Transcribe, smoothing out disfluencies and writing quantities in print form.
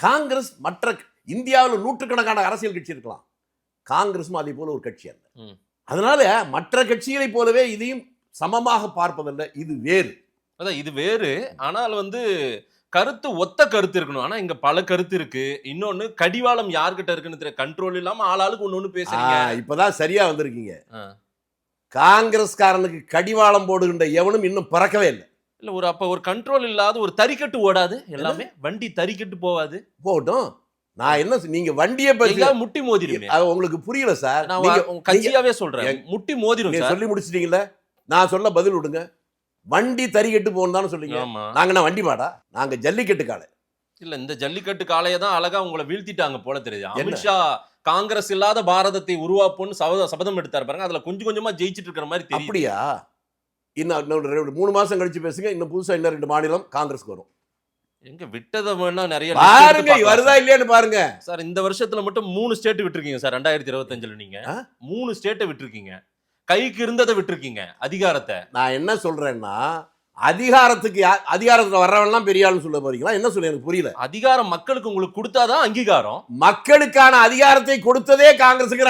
காங்கிரஸ் மற்ற இந்தியாவில் நூற்றுக்கணக்கான அரசியல் கட்சி இருக்கலாம், காங்கிரஸும் அதே போல ஒரு கட்சி அல்ல. அதனால மற்ற கட்சிகளைப் போலவே இதையும் சமமாக பார்ப்பதல்ல, இது வேறு. அதான் இது வேறு. ஆனால் கருத்து ஒத்த கருத்து இருக்கணும். ஆனா இங்க பல கருத்து இருக்கு. இன்னொன்னு கடிவாளம் யார்கிட்ட இருக்குன்னு தெரியல, கண்ட்ரோல் இல்லாம ஆளாளுக்கு ஒண்ணு பேசுறீங்க. இப்பதான் சரியா வந்திருக்கீங்க. காங்கிரஸ்காரனுக்கு கடிவாளம் போடுகின்ற எவனும் இன்னும் பறக்கவே இல்லை. இல்ல அப்ப ஒரு கண்ட்ரோல் இல்லாத ஒரு தறிக்கட்டு ஓடாது, எல்லாமே வண்டி தறிக்கட்டு போவாது. போகட்டும். நான் என்ன நீங்க வண்டியை பத்தி முட்டி மோதிரும். அது உங்களுக்கு புரியல சார். நான் கட்சியாவே சொல்றேன், முட்டி மோதிரும். சொல்லி முடிச்சிட்டீங்கல்ல, நான் சொல்ல பதில் விடுங்க. வண்டி தறிக்கட்டு போகணும் தானே சொல்றீங்க. நாங்க வண்டி மாடா, நாங்க ஜல்லிக்கட்டு காளை. இல்ல இந்த ஜல்லிக்கட்டு காளையை தான் அழகா உங்களை வீழ்த்திட்டாங்க போல தெரியுது. அமித்ஷா காங்கிரஸ் இல்லாத பாரதத்தை உருவாப்போன்னு சபதம் எடுத்தாரு பாருங்க, அதுல கொஞ்சம் கொஞ்சமா ஜெயிச்சிட்டு இருக்கிற மாதிரி தெரியும். அப்படியா? இன்னும் 3 மாசம் கழிச்சு பேசுங்க. இன்னும் புதுசா இன்னும் 2 மாநிலம் காங்கிரஸ்க்கு வரும். எங்க விட்டத வேணா நிறைய பாருங்க, வருதா இல்லையான்னு பாருங்க சார். இந்த வருஷத்துல மட்டும் 3 ஸ்டேட் விட்டுருக்கீங்க சார். 2025ல நீங்க 3 ஸ்டேட்டை விட்டுருக்கீங்க, கைக்கு இருந்ததை விட்டுருக்கீங்க அதிகாரத்தை. நான் என்ன சொல்றேன்னா, அதிகாரத்துல வர்றவன்லாம் பெரிய ஆளுன்னு சொல்ல போறீங்களா? என்ன சொல்ல எனக்கு புரியல. அதிகாரம் மக்களுக்கு உங்களுக்கு கொடுத்தாதான் அங்கீகாரம். மக்களுக்கான அதிகாரத்தை கொடுத்ததே காங்கிரஸுக்கு.